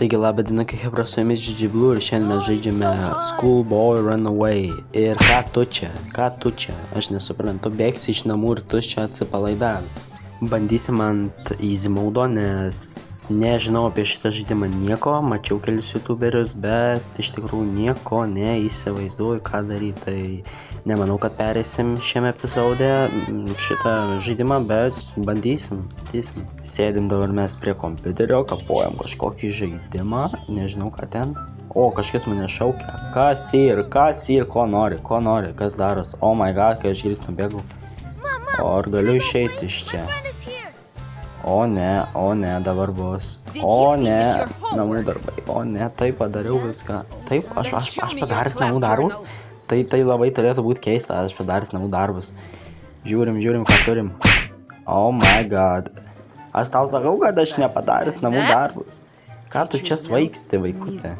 Taigi labą dieną, kai hebra su jumis GGBlue ir šiandien mes žaidžiame Schoolboy Runaway. Ir ką tu čia? Aš nesuprantu, bėgsi iš namų ir tu čia atsipalaidavęs. Bandysim ant easy maudo, nes nežinau apie šitą žaidimą nieko, mačiau kelius youtuberius, bet iš tikrųjų nieko neįsivaizduoju ką daryti. Tai nemanau, kad pereisim šiame epizode šitą žaidimą, bet bandysim. Sėdim dabar mes prie kompiuterio, kapuojam kažkokį žaidimą, nežinau ką ten. O, kažkas mane šaukia. Kas ir, ko nori, kas daros. Oh my god, kai aš greit nubėgau. O ar galiu išeiti iš čia? O ne, dabar bus. O ne, namų darbai. O ne, taip padariau viską. Taip, aš padaręs namų darbus. Tai labai turėtų būti keista, aš padaręs namų darbus. Žiūrim, ką turim. Oh my god. Aš tau sakau, kad aš nepadaręs namų darbus. Ką tu čia svaigsti, vaikutė?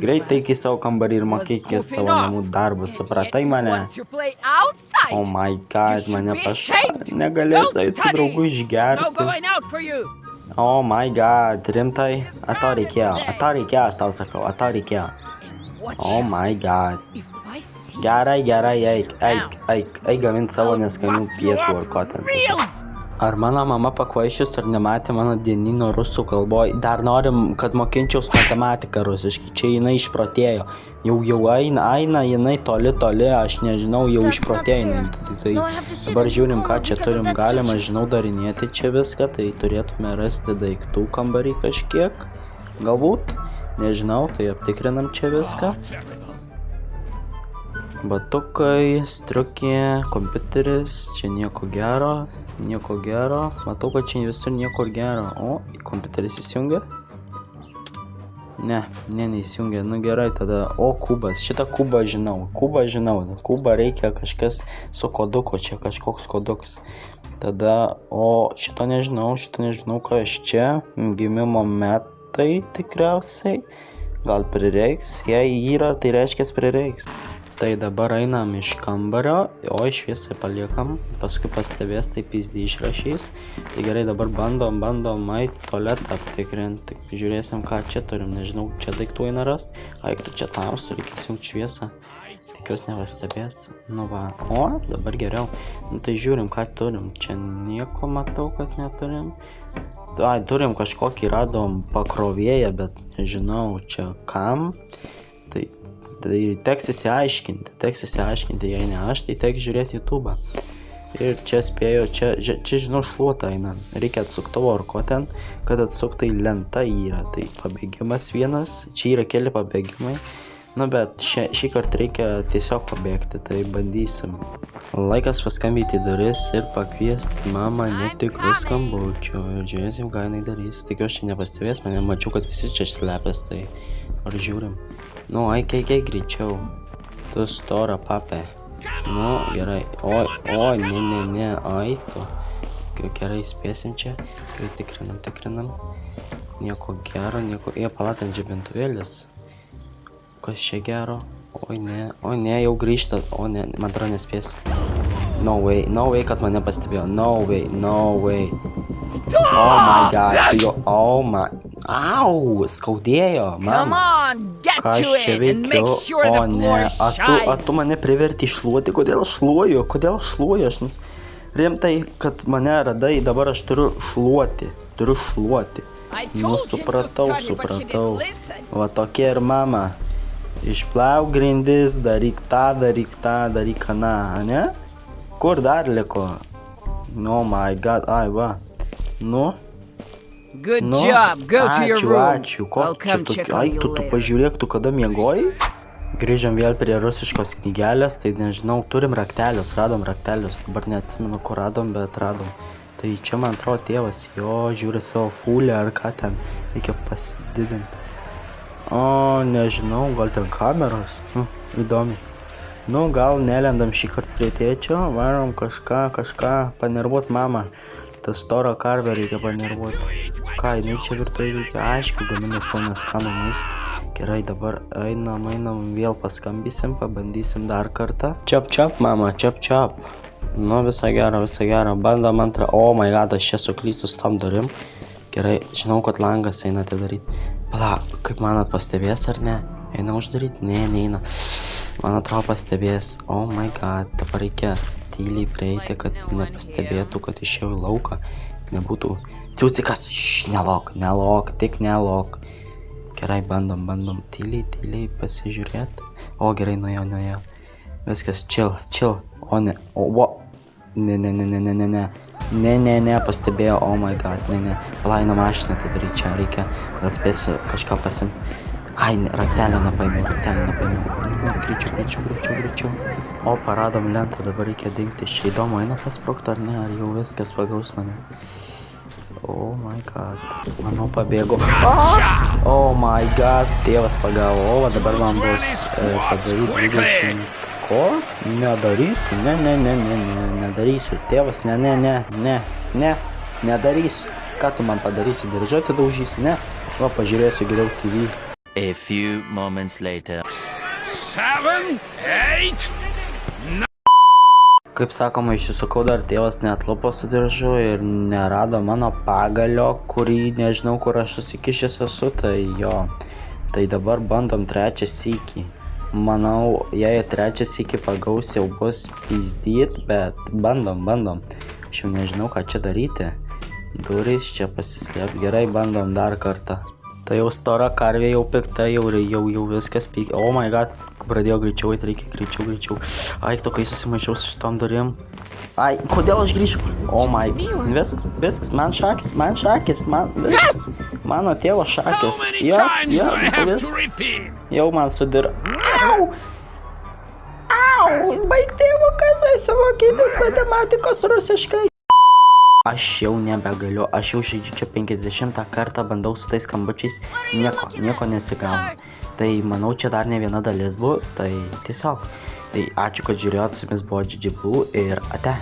Greitai į savo kambarį ir mokėkė savo namų darbus, supratai mane? Oh my god, mane pašarė. Negalės eiti su draugu išgerti. Oh my god, rimtai? A to reikėjo, aš tau sakau, Oh my god. Gerai, eik gamint savo neskanių pietų ar ko ten. Ar mano mama pakvaiščius ar nematė mano dienino rusų kalboj? Dar norim, kad mokinčiaus matematiką rusiškai. Čia jinai išprotėjo. Jau eina, jinai toli, aš nežinau, jau išprotėjo. Tai dabar žiūrim, ką čia turim. Galima, žinau, darinėti čia viską. Tai turėtume rasti daiktų kambarį kažkiek. Galbūt, nežinau, tai aptikrinam čia viską. Batukai, striukė, kompiuteris, čia nieko gero. Matau, kad čia visur nieko gero. O, kompiuteris įsijungia? Ne, neįsijungia. Nu gerai, tada. O, kubas, šitą kubą žinau. Kubą reikia kažkas su koduku, čia kažkoks koduks. Tada, o, šito nežinau, kas čia. Gimimo metai tikriausiai. Gal prireiks? Jei yra, tai reiškia prireiks. Tai dabar einam iš kambario, o šviesą paliekam, paskui pastebės, tai pizdį išrašys. Tai gerai, dabar bandom ait tualetą aptikrinti, žiūrėsim, ką čia turim, nežinau, čia daiktų eina ras, tu čia tamsu, reikia įsijungti šviesą, tikiuosi nepastebės, nu va, o, dabar geriau, nu tai žiūrim, ką turim, čia nieko matau, kad neturim, turim kažkokį radom pakrovėją, bet nežinau, čia kam, tai teks įsiaiškinti, jei ne aš, tai teks žiūrėti YouTube'ą. Ir čia spėjo, čia žinau, šluota eina. Reikia atsuktuvo ar ko ten, kad atsuktai lenta yra. Tai pabėgimas vienas, čia yra keli pabėgimai. Nu, bet šį kartą reikia tiesiog pabėgti, tai bandysim. Laikas paskambyti duris ir pakviesti mamą netikrų skambučių. Ir žiūrėsim, ką jinai darys. Tikiuosi, čia nepastebės mane, mačiau, kad visi čia slepias, tai ar žiūrim. Nu, eik greičiau. Tu stora papė. Nu, gerai. Oi, ne, eik tu. Gerai, spėsim čia. Gerai, tikrinam. Nieko gero, palatant žibintuvėlis. Kas čia gero? Oi, ne, jau grįžta. O, ne, man atrodo nespėsiu. No way, kad mane pastebėjo. No way. Oh my god, Au, skaudėjo, mama. Ką aš čia veikiu? O ne, tu mane priverti šluoti, kodėl šluoju? Rimtai, kad mane radai, dabar aš turiu šluoti. Nu, supratau. Va tokia ir mama. Išplauk grindis, daryk aną, ne? Kur dar liko? Oh my god, va. Nu? Good job, go to your room. Ačiū, tu pažiūrėk, tu kada miegojai? Grįžom vėl prie rusiškos knygelės, tai nežinau, turim radom raktelius, dabar neatsimenu, kur radom, bet radom. Tai čia, man atrodo, tėvas, jo, žiūri savo fulę ar ką ten, reikia pasididinti. O, nežinau, gal ten kameros, įdomi. Nu, gal nelendam šį kartą prie tėčio, varom kažką panervuot mamą. Tas storą karvę reikia panervuoti. Ką, jinai čia virtuvėje veikia? Aišku, gamina savo neskanų maistą. Gerai, dabar einam, vėl paskambysim, pabandysim dar kartą. Čiap, mama, čiap. Nu, visą gerą. Bandom antrą. Oh my god, aš čia suklysiu su tom durim. Gerai, žinau, kad langas eina atidaryti. Pala, Kaip manot, pastebės ar ne? Eina uždaryti? Ne, neina. Man atrodo pastebės. Oh my god, dabar reikia tyliai prieiti, kad nepastebėtų, kad išėjau į lauką. Nebūtų ciucikas. Nelok, tik nelok. Gerai, bandom, tyliai pasižiūrėti. O, gerai, nuėjo. Viskas, chill. O, ne, ne, pastebėjo, oh my god, ne. Palaina mašiną, tada reikia, gal spėsiu kažką pasimti. Ai, raktelio nepaėmiau. Greičiau. O, paradom lentą, dabar reikia dingti. Šiai įdomu, eina pasprokti ar ne, ar jau viskas pagaus mane. Oh my god. Manau, pabėgo. Oh my god, tėvas pagavo. O, dabar man bus padaryti 20. Ko? Nedarysiu? Ne, nedarysiu. Tėvas, ne, nedarysiu. Ką tu man padarysi? Diržuotį daužysi? Ne. Va, pažiūrėsiu geriau TV. A few moments later. 7, 8. Kaip sakoma, išsisukau, dar tėvas neatlupo su diržu ir nerado mano pagalio, kurį nežinau, kur aš susikišęs esu, tai jo. Tai dabar bandom trečią sykį. Manau, jei trečią sykį pagaus, jau bus pizdyt, bet bandom. Aš jau nežinau, ką čia daryti. Durys čia pasislėpti. Gerai, bandom dar kartą. Tai jau stora karvė, jau pikta, jau viskas pyk. Oh my god, pradėjo greičiau, reikia greičiau. Ai, tokai susimaišiau su šitom durim. Ai, kodėl aš grįžau? Oh my, viskas, man šakis, viskas. Mano tėvo šakis. Jo, viskas. Jau man sudir. Au, baig tėvo kasai savo kitas matematikos rusiškai. Aš jau nebegaliu, aš jau žaidžiu čia 50 kartą, bandau su tais skambučiais, nieko nesigauna. Tai manau, čia dar ne viena dalis bus, tai tiesiog. Tai ačiū, kad žiūrėjot, su jumis buvo GG Blue ir ate.